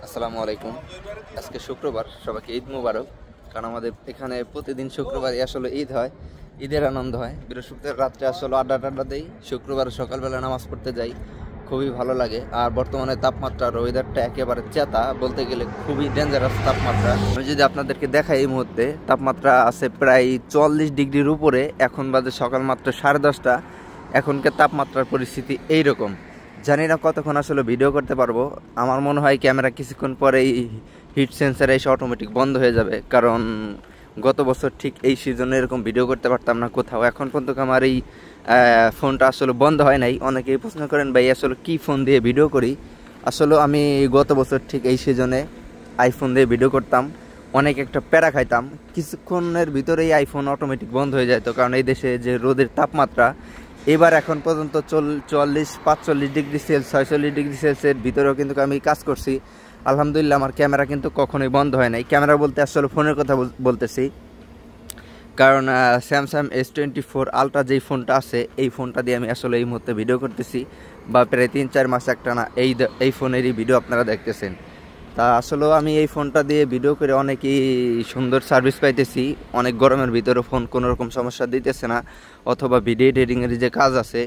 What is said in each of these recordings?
আসসালামু আলাইকুম। আজকে শুক্রবার, সবাইকে ঈদ মুবারক। কারণ আমাদের এখানে প্রতিদিন শুক্রবারই আসলে ঈদ হয়, ঈদের আনন্দ হয়। বৃহস্পতিবার রাত্রে আসলে আড্ডা দেই, শুক্রবার সকালবেলা নামাজ পড়তে যাই, খুবই ভালো লাগে। আর বর্তমানে তাপমাত্রার ওয়েদারটা একেবারে চেতা, বলতে গেলে খুবই ডেঞ্জারাস তাপমাত্রা। আমি যদি আপনাদেরকে দেখাই, এই মুহূর্তে তাপমাত্রা আছে প্রায় 44 ডিগ্রির উপরে। এখন বাজে সকাল মাত্র 10:30। এখনকার তাপমাত্রার পরিস্থিতি এইরকম। জানি না কতক্ষণ আসলে ভিডিও করতে পারবো। আমার মনে হয় ক্যামেরা কিছুক্ষণ পরেই হিট সেন্সার এসে অটোমেটিক বন্ধ হয়ে যাবে, কারণ গত বছর ঠিক এই সিজনে এরকম ভিডিও করতে পারতাম না কোথাও। এখন পর্যন্ত আমার এই ফোনটা আসলে বন্ধ হয় নাই। অনেকেই প্রশ্ন করেন, ভাই আসলে কী ফোন দিয়ে ভিডিও করি। আসলে আমি গত বছর ঠিক এই সিজনে আইফোন দিয়ে ভিডিও করতাম, অনেক একটা প্যারা খাইতাম। কিছুক্ষণের ভিতরেই আইফোন অটোমেটিক বন্ধ হয়ে যেত, কারণ এই দেশে যে রোদের তাপমাত্রা এবার এখন পর্যন্ত 44-45 ডিগ্রি সেলসিয়াস 46 ডিগ্রি সেলসিয়াসের ভিতরেও কিন্তু আমি কাজ করছি। আলহামদুলিল্লাহ, আমার ক্যামেরা কিন্তু কখনোই বন্ধ হয় নাই। ক্যামেরা বলতে আসলে ফোনের কথা বলতেছি, কারণ স্যামসাং S24 আলট্রা যেই ফোনটা আছে, এই ফোনটা দিয়ে আমি আসলে এই মুহূর্তে ভিডিও করতেছি, বা প্রায় 3-4 মাস একটানা এই ফোনেরই ভিডিও আপনারা দেখতেছেন। তা আসলেও আমি এই ফোনটা দিয়ে ভিডিও করে অনেকই সুন্দর সার্ভিস পাইতেছি। অনেক গরমের ভিতরে ফোন কোনো রকম সমস্যা দিতেছে না, অথবা ভিডিও এডিটিংয়ের যে কাজ আছে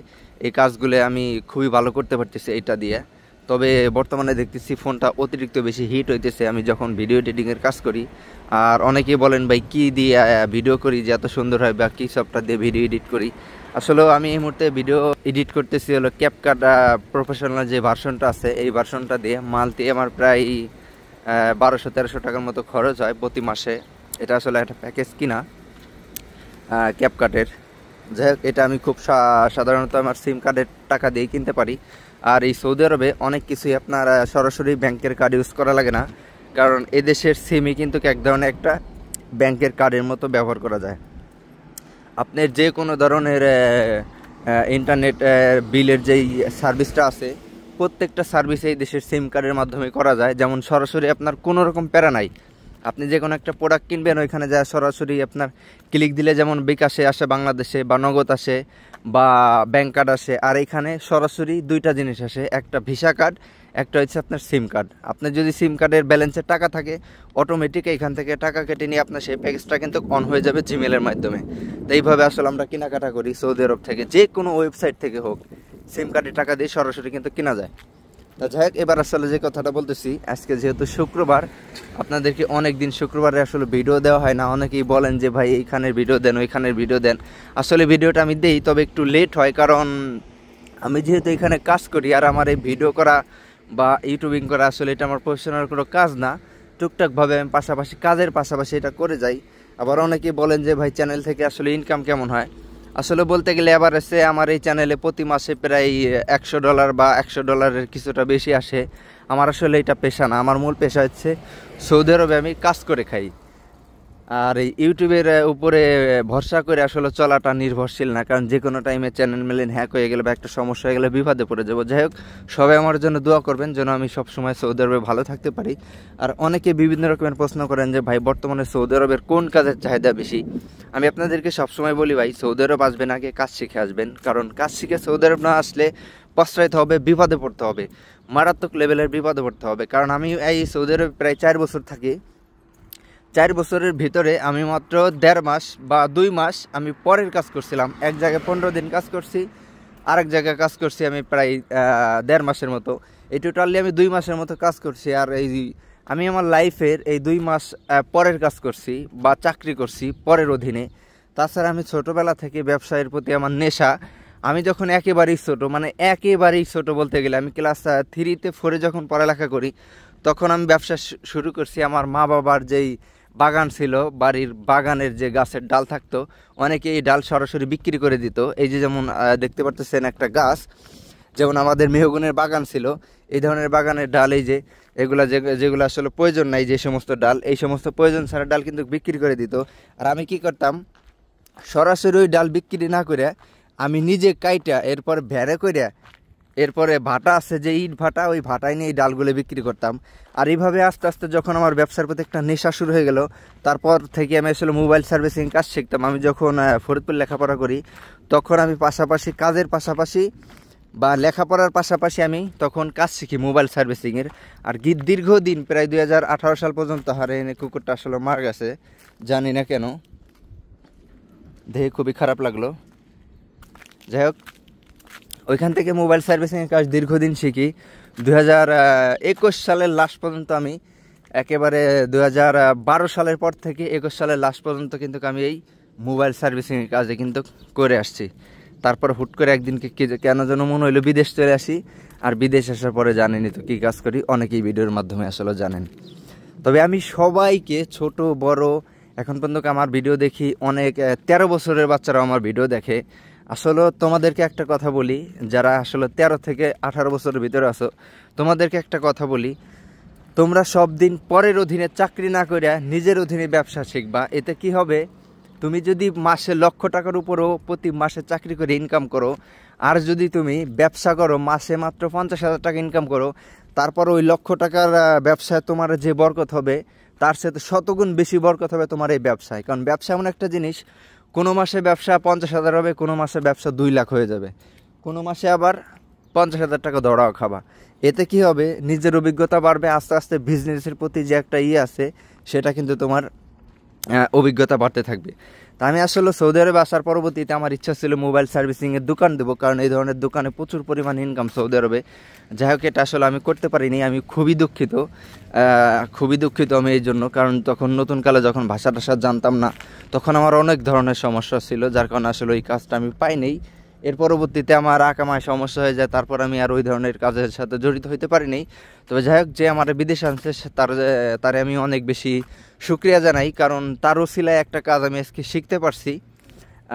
এই কাজগুলো আমি খুবই ভালো করতে পারতেছি এইটা দিয়ে। তবে বর্তমানে দেখতেছি ফোনটা অতিরিক্ত বেশি হিট হইতেছে আমি যখন ভিডিও এডিটিংয়ের কাজ করি। আর অনেকেই বলেন, ভাই কী দিয়ে ভিডিও করি যে এত সুন্দর হয়, বা কী সফটওয়্যার দিয়ে ভিডিও এডিট করি। আসলেও আমি এই মুহূর্তে ভিডিও এডিট করতেছি হলো ক্যাপকাট প্রফেশনাল যে ভার্সনটা আছে, এই ভার্সনটা দিয়ে মান্থলি আমার প্রায় 1200-1300 টাকার মতো খরচ হয় প্রতি মাসে। এটা আসলে একটা প্যাকেজ কিনা ক্যাপকাটের। যাই হোক, এটা আমি খুব সাধারণত আমার সিম কার্ডের টাকা দিয়ে কিনতে পারি। আর এই সৌদি আরবে অনেক কিছুই আপনার সরাসরি ব্যাংকের কার্ড ইউজ করা লাগে না, কারণ এদেশের সিমই কিন্তু এক ধরনের একটা ব্যাংকের কার্ডের মতো ব্যবহার করা যায়। আপনার যে কোনো ধরনের ইন্টারনেট বিলের যেই সার্ভিসটা আছে, প্রত্যেকটা সার্ভিস এই দেশের সিম কার্ডের মাধ্যমে করা যায়। যেমন সরাসরি আপনার কোনো রকম প্যারা নাই। আপনি যে কোনো একটা প্রোডাক্ট কিনবেন, ওইখানে যা সরাসরি আপনার ক্লিক দিলে যেমন বিকাশে আসে বাংলাদেশে, বা নগদ আসে, বা ব্যাংক কার্ড আসে। আর এখানে সরাসরি দুইটা জিনিস আসে, একটা ভিসা কার্ড, একটা হচ্ছে আপনার সিম কার্ড। আপনার যদি সিম কার্ডের ব্যালেন্সের টাকা থাকে, অটোমেটিক এখান থেকে টাকা কেটে নিয়ে আপনার সেই প্যাকেজটা কিন্তু অন হয়ে যাবে জিমেলের মাধ্যমে। তো এইভাবে আসলে আমরা কেনাকাটা করি সৌদি আরব থেকে, যে কোনো ওয়েবসাইট থেকে হোক, সিম কার্ডে টাকা দিয়ে সরাসরি কিন্তু কেনা যায়। তা যাই হোক, এবার আসলে যে কথাটা বলতেছি, আজকে যেহেতু শুক্রবার, আপনাদেরকে অনেক দিন শুক্রবারে আসলে ভিডিও দেওয়া হয় না। অনেকেই বলেন যে ভাই এইখানের ভিডিও দেন, ওইখানের ভিডিও দেন। আসলে ভিডিওটা আমি দেই, তবে একটু লেট হয়, কারণ আমি যেহেতু এখানে কাজ করি, আর আমার এই ভিডিও করা বা ইউটিউবিং করা আসলে এটা আমার প্রফেশনাল কোনো কাজ না। টুকটাকভাবে আমি কাজের পাশাপাশি এটা করে যাই। আবার অনেকেই বলেন যে ভাই চ্যানেল থেকে আসলে ইনকাম কেমন হয়। আসলে বলতে গেলে এসে আমার এই চ্যানেলে প্রতি মাসে প্রায় $100 বা $100 কিছুটা বেশি আসে। আমার আসলে এটা পেশা না, আমার মূল পেশা হচ্ছে সৌদি আরবে আমি কাজ করে খাই। আর এই ইউটিউবের উপরে ভরসা করে আসলে চলাটা নির্ভরশীল না, কারণ যে কোনো টাইমে চ্যানেল মেলেন হ্যাক হয়ে গেলে বা একটা সমস্যা হয়ে গেলে বিপদে পড়ে যাবো। যাই হোক, সবাই আমার জন্য দোয়া করবেন যেন আমি সবসময় সৌদি আরবে ভালো থাকতে পারি। আর অনেকে বিভিন্ন রকমের প্রশ্ন করেন যে ভাই বর্তমানে সৌদি আরবের কোন কাজের চাহিদা বেশি। আমি আপনাদেরকে সবসময় বলি, ভাই সৌদি আরব আসবেন আগে কাজ শিখে আসবেন, কারণ কাজ শিখে সৌদি আরব না আসলে পশ্চাইতে হবে, বিপদে পড়তে হবে, মারাত্মক লেভেলের বিপদে পড়তে হবে। কারণ আমি এই সৌদি আরবে প্রায় 4 বছর থাকি। 4 বছরের ভিতরে আমি মাত্র 1.5 মাস বা 2 মাস আমি পরের কাজ করছিলাম। এক জায়গায় 15 দিন কাজ করছি, আরেক জায়গায় কাজ করছি আমি প্রায় 1.5 মাসের মতো। এই টোটালি আমি 2 মাসের মতো কাজ করছি। আর আমি আমার লাইফের এই 2 মাস পরের কাজ করছি বা চাকরি করছি পরের অধীনে। তাছাড়া আমি ছোটোবেলা থেকে ব্যবসায়ের প্রতি আমার নেশা। আমি যখন একেবারেই ছোটো বলতে গেলে আমি ক্লাস 3-4 যখন পড়ালেখা করি, তখন আমি ব্যবসা শুরু করছি। আমার মা বাবার যেই বাগান ছিল, বাড়ির বাগানের যে গাছের ডাল থাকতো, অনেকে এই ডাল সরাসরি বিক্রি করে দিত। এই যে যেমন দেখতে পারতেছেন একটা গাছ, যেমন আমাদের মেহগনির বাগান ছিল, এই ধরনের বাগানের ডাল, এই যে এগুলা যেগুলো আসলে প্রয়োজন নাই, যে সমস্ত ডাল, এই সমস্ত প্রয়োজন ছাড়া ডাল কিন্তু বিক্রি করে দিত। আর আমি কি করতাম, সরাসরি ওই ডাল বিক্রি না করে আমি নিজে কাইটা এরপর ভেড়ে করে, এরপরে ভাটা আছে যে ইট ভাটা, ওই ভাটায় নিয়ে এই ডালগুলো বিক্রি করতাম। আর এইভাবে আস্তে আস্তে যখন আমার ব্যবসার প্রতি একটা নেশা শুরু হয়ে গেল, তারপর থেকে আমি আসলে মোবাইল সার্ভিসিং কাজ শিখতাম। আমি যখন ফরিদপুর লেখাপড়া করি, তখন আমি কাজের পাশাপাশি বা লেখাপড়ার পাশাপাশি আমি তখন কাজ শিখি মোবাইল সার্ভিসিংয়ের। আর দীর্ঘদিন প্রায় 2018 সাল পর্যন্ত হারে এনে কুকুরটা আসলে মারা গেছে, জানি না কেন, দেখে খুবই খারাপ লাগলো। যাই হোক, ওইখান থেকে মোবাইল সার্ভিসিংয়ের কাজ দীর্ঘদিন শিখি। 2021 সালের লাস্ট পর্যন্ত আমি একেবারে 2012 সালের পর থেকে 21 সালের লাস্ট পর্যন্ত কিন্তু আমি এই মোবাইল সার্ভিসিংয়ের কাজে কিন্তু করে আসছি। তারপর হুট করে একদিনকে কেন যেন মনে হইলো বিদেশ চলে আসি। আর বিদেশ আসার পরে জানেনই তো কী কাজ করি, অনেকেই ভিডিওর মাধ্যমে আসলে জানেন। তবে আমি সবাইকে, ছোট বড়, এখন পর্যন্ত আমার ভিডিও দেখি অনেক 13 বছরের বাচ্চারাও আমার ভিডিও দেখে। আসলে তোমাদেরকে একটা কথা বলি, যারা আসলে 13 থেকে 18 বছরের ভিতরে আছো, তোমাদেরকে একটা কথা বলি, তোমরা সব দিন পরের অধীনে চাকরি না করে নিজের অধীনে ব্যবসা শিখবা। এতে কি হবে, তুমি যদি মাসে লক্ষ টাকার উপরও প্রতি মাসে চাকরি করে ইনকাম করো, আর যদি তুমি ব্যবসা করো মাসে মাত্র 50,000 টাকা ইনকাম করো, তারপর ওই লক্ষ টাকার ব্যবসায় তোমার যে বরকত হবে তার সাথে শতগুণ বেশি বরকত হবে তোমার এই ব্যবসায়। কারণ ব্যবসা এমন একটা জিনিস, কোনো মাসে ব্যবসা 50,000 হবে, কোনো মাসে ব্যবসা 2 লাখ হয়ে যাবে, কোনো মাসে আবার 50,000 টাকা ধরাও খাবা। এতে কি হবে, নিজের অভিজ্ঞতা বাড়বে, আস্তে আস্তে বিজনেসের প্রতি যে একটা আছে সেটা কিন্তু তোমার অভিজ্ঞতা বাড়তে থাকবে। তা আমি আসলে সৌদি আরবে আসার পরবর্তীতে আমার ইচ্ছা ছিল মোবাইল সার্ভিসিংয়ের দোকান দেবো, কারণ এই ধরনের দোকানে প্রচুর পরিমাণ ইনকাম সৌদি আরবে। যাই হোক, এটা আসলে আমি করতে পারিনি, আমি খুবই দুঃখিত আমি এই জন্য। কারণ তখন নতুন কালে যখন ভাষা টাষা জানতাম না, তখন আমার অনেক ধরনের সমস্যা ছিল, যার কারণে আসলে ওই কাজটা আমি পাইনি। এর পরবর্তীতে আমার আকামায় সমস্যা হয়ে যায়, তারপর আমি আর ওই ধরনের কাজের সাথে জড়িত হইতে পারিনি। তবে যাই হোক, যে আমার বিদেশে আনছে তারে আমি অনেক বেশি শুকরিয়া জানাই, কারণ তার ওসিলায় একটা কাজ আমি আজকে শিখতে পারছি,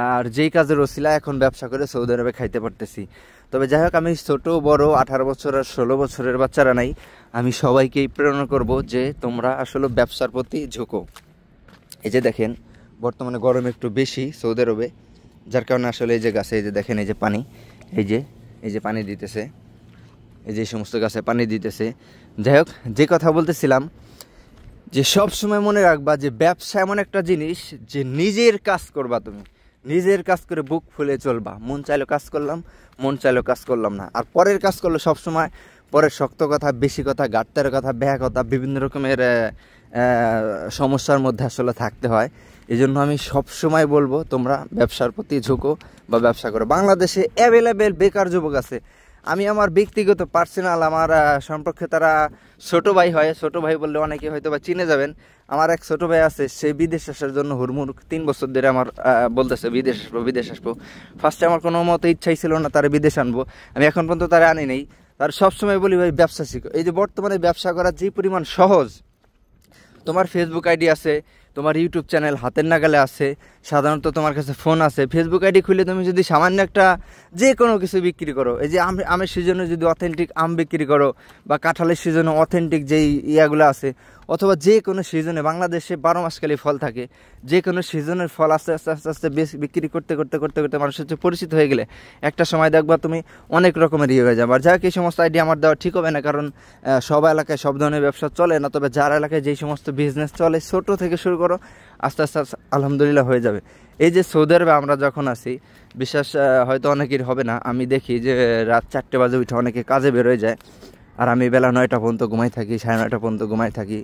আর যেই কাজের ওসিলায় এখন ব্যবসা করে সৌদি আরবে খাইতে পারতেছি। তবে যাই হোক, আমি ছোট বড় 18 বছর আর 16 বছরের বাচ্চারা নাই, আমি সবাইকেই প্রেরণা করব যে তোমরা আসলে ব্যবসার প্রতি ঝুঁকো। এই যে দেখেন, বর্তমানে গরম একটু বেশি সৌদি আরবে, যার কারণে আসলে এই যে গাছে, এই যে দেখেন, এই যে পানি, এই যে পানি দিতেছে, এই যে সমস্ত গাছে পানি দিতেছে। যাই হোক, যে কথা বলতেছিলাম, যে সব সময় মনে রাখবা যে ব্যবসা এমন একটা জিনিস যে নিজের কাজ করবা, তুমি নিজের কাজ করে বুক ফুলে চলবা। মন চাইলেও কাজ করলাম, মন চাইলেও কাজ করলাম না। আর পরের কাজ করলে সবসময় পরের শক্ত কথা, বেশি কথা, গাঁটতের কথা, ব্যাহ কথা, বিভিন্ন রকমের সমস্যার মধ্যে আসলে থাকতে হয়। এই জন্য আমি সবসময় বলবো তোমরা ব্যবসার প্রতি ঝুঁকো বা ব্যবসা করো। বাংলাদেশে অ্যাভেলেবেল বেকার যুবক আছে। আমি আমার ব্যক্তিগত পার্সোনাল, আমার সম্পর্কে তারা ছোটো ভাই হয়, ছোটো ভাই বললে অনেকে হয়তো বা চিনে যাবেন। আমার এক ছোটো ভাই আছে, সে বিদেশ আসার জন্য হুড়মুড় 3 বছর ধরে আমার বলতেছে বিদেশ আসবো। ফার্স্টে আমার কোনো মতো ইচ্ছাই ছিল না তারা বিদেশ আনবো, আমি এখন পর্যন্ত তারা আনি নেই। তার সবসময় বলি ভাই ব্যবসা শিখো। এই যে বর্তমানে ব্যবসা করার যে পরিমাণ সহজ, তোমার ফেসবুক আইডি আছে, তোমার ইউটিউব চ্যানেল হাতের নাগালে আছে, সাধারণত তোমার কাছে ফোন আছে, ফেসবুক আইডি খুলে তুমি যদি সামান্য একটা যে কোনো কিছু বিক্রি করো, এই যে আমের সিজনে যদি অথেন্টিক আম বিক্রি করো, বা কাঁঠালের সিজনে অথেন্টিক যেই ইয়াগুলো আছে, অথবা যে কোনো সিজনে, বাংলাদেশে 12 মাসকালী ফল থাকে, যে কোনো সিজনের ফল আস্তে আস্তে আস্তে আস্তে বিক্রি করতে করতে করতে করতে মানুষের সাথে পরিচিত হয়ে গেলে একটা সময় দেখবা তুমি অনেক রকমের হয়ে যাবে। আর যাই হোক, এই সমস্ত আইডিয়া আমার দেওয়া ঠিক হবে না, কারণ সব এলাকায় সব ধরনের ব্যবসা চলে না। তবে যার এলাকায় যেই সমস্ত বিজনেস চলে, ছোট থেকে শুরু করো, আস্তে আস্তে আলহামদুলিল্লাহ হয়ে যাবে। এই যে সৌদি আরবে আমরা যখন আসি, বিশ্বাস হয়তো অনেকের হবে না, আমি দেখি যে রাত 4টে বাজে উঠে অনেকে কাজে বেরোয় যায়, আর আমি বেলা 9টা পর্যন্ত ঘুমাই থাকি, 9:30 পর্যন্ত ঘুমাই থাকি।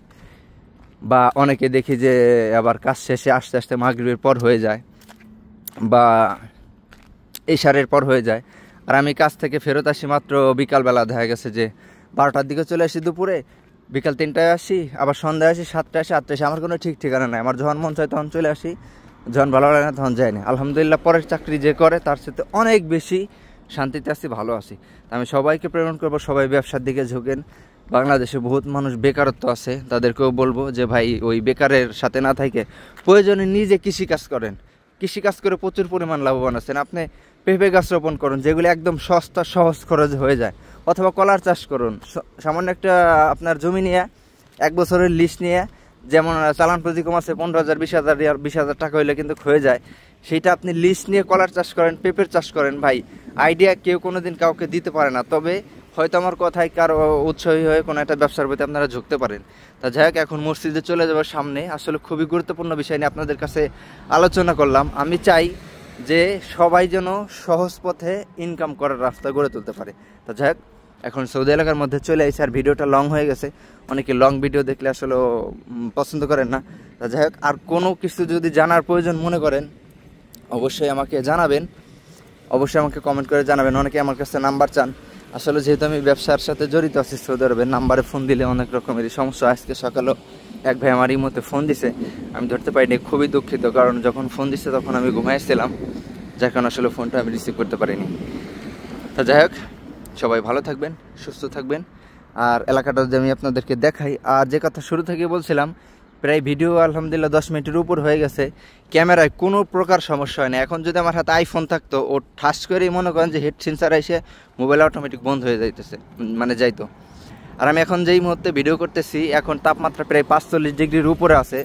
বা অনেকে দেখি যে আবার কাজ শেষে আস্তে আস্তে মাগরিবের পর হয়ে যায়, বা ইশারের পর হয়ে যায়। আর আমি কাজ থেকে ফেরত আসি মাত্র বিকালবেলা, দেখা গেছে যে 12টার দিকে চলে আসি দুপুরে, বিকাল 3টায় আসি, আবার সন্ধ্যায় আসি, 7টায় আসি, 8টায় আসি। আমার কোনো ঠিক ঠিকানা নাই, আমার যখন মন চায় তখন চলে আসি, যখন ভালো লাগে না তখন যাই না। আলহামদুলিল্লাহ, পরের চাকরি যে করে তার সাথে অনেক বেশি শান্তিতে আছি, ভালো আছি। আমি সবাইকে প্রেরণ করবো, সবাই ব্যবসার দিকে ঝুঁকেন। বাংলাদেশে বহুত মানুষ বেকারত্ব আছে, তাদেরকেও বলবো যে ভাই ওই বেকারের সাথে না থাকে প্রয়োজনে নিজে কৃষিকাজ করেন। কৃষিকাজ করে প্রচুর পরিমাণ লাভবান আছেন। আপনি পেঁপে গাছ রোপণ করুন, যেগুলি একদম সস্তা সহজ খরচ হয়ে যায়, অথবা কলার চাষ করুন। সামান্য একটা আপনার জমি নিয়ে 1 বছরের লিজ নিয়ে, যেমন চালান পুঁজি কম আছে 15,000 20,000 টাকা হইলে কিন্তু হয়ে যায়, সেইটা আপনি লিজ নিয়ে কলার চাষ করেন, পেঁপের চাষ করেন। ভাই আইডিয়া কেউ কোনোদিন কাউকে দিতে পারে না, তবে হয়তো আমার কথায় কারো উৎসাহী হয়ে কোনো একটা ব্যবসার প্রতি আপনারা ঝুঁকতে পারেন। তা যাই হোক, এখন মসজিদে চলে যাওয়ার সামনে আসলে খুবই গুরুত্বপূর্ণ বিষয় নিয়ে আপনাদের কাছে আলোচনা করলাম। আমি চাই যে সবাই যেন সহজ পথে ইনকাম করার রাস্তা গড়ে তুলতে পারে। তো যাই হোক, এখন সৌদি এলাকার মধ্যে চলে আসছে, আর ভিডিওটা লং হয়ে গেছে, অনেকে লং ভিডিও দেখলে আসলে পছন্দ করেন না। তো যাই হোক, আর কোনো কিছু যদি জানার প্রয়োজন মনে করেন অবশ্যই আমাকে জানাবেন, অবশ্যই আমাকে কমেন্ট করে জানাবেন। অনেকে আমার কাছে নাম্বার চান, আসলে যেহেতু আমি ব্যবসার সাথে জড়িত আছি সৌদি আরবে, নাম্বারে ফোন দিলে অনেক রকমেরই সমস্যা। আজকে সকালেও এক ভাই আমার এই মধ্যে ফোন দিছে, আমি ধরতে পারিনি, খুবই দুঃখিত, কারণ যখন ফোন দিচ্ছে তখন আমি ঘুমাইছিলাম, যার কারণে আসলে ফোনটা আমি রিসিভ করতে পারিনি। তা যাই হোক, সবাই ভালো থাকবেন, সুস্থ থাকবেন। আর এলাকাটা যদি আমি আপনাদেরকে দেখাই, আর যে কথা শুরু থেকে বলছিলাম, প্রায় ভিডিও আলহামদুলিল্লাহ 10 মিনিটের উপর হয়ে গেছে, ক্যামেরায় কোনো প্রকার সমস্যা হয় না। এখন যদি আমার হাতে আইফোন থাকতো, ও ঠাস করেই মনে করেন যে হেড সেন্সার এসে মোবাইল অটোমেটিক বন্ধ হয়ে যাইতেছে, মানে যাইতো। আর আমি এখন যেই মুহূর্তে ভিডিও করতেছি, এখন তাপমাত্রা প্রায় 45 ডিগ্রির উপরে আছে,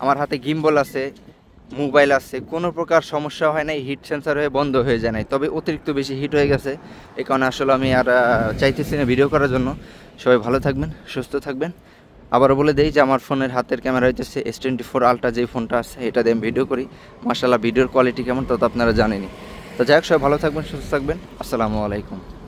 আমার হাতে গিম্বল আছে, মোবাইল আছে, কোনো প্রকার সমস্যা হয় নাই, হিট সেন্সার হয়ে বন্ধ হয়ে যায় নাই। তবে অতিরিক্ত বেশি হিট হয়ে গেছে, এই কারণে আসলে আমি আর চাইতেছি না ভিডিও করার জন্য। সবাই ভালো থাকবেন, সুস্থ থাকবেন। আবারও বলে দেই যে আমার ফোনের হাতের ক্যামেরা হইতেছে S24 আলট্রা, যেই ফোনটা আছে এটা দিয়ে আমি ভিডিও করি। মাশাআল্লাহ ভিডিওর কোয়ালিটি কেমন তা তো আপনারা জানেনই। তো যাই হোক, সবাই ভালো থাকবেন, সুস্থ থাকবেন। আসসালামু আলাইকুম।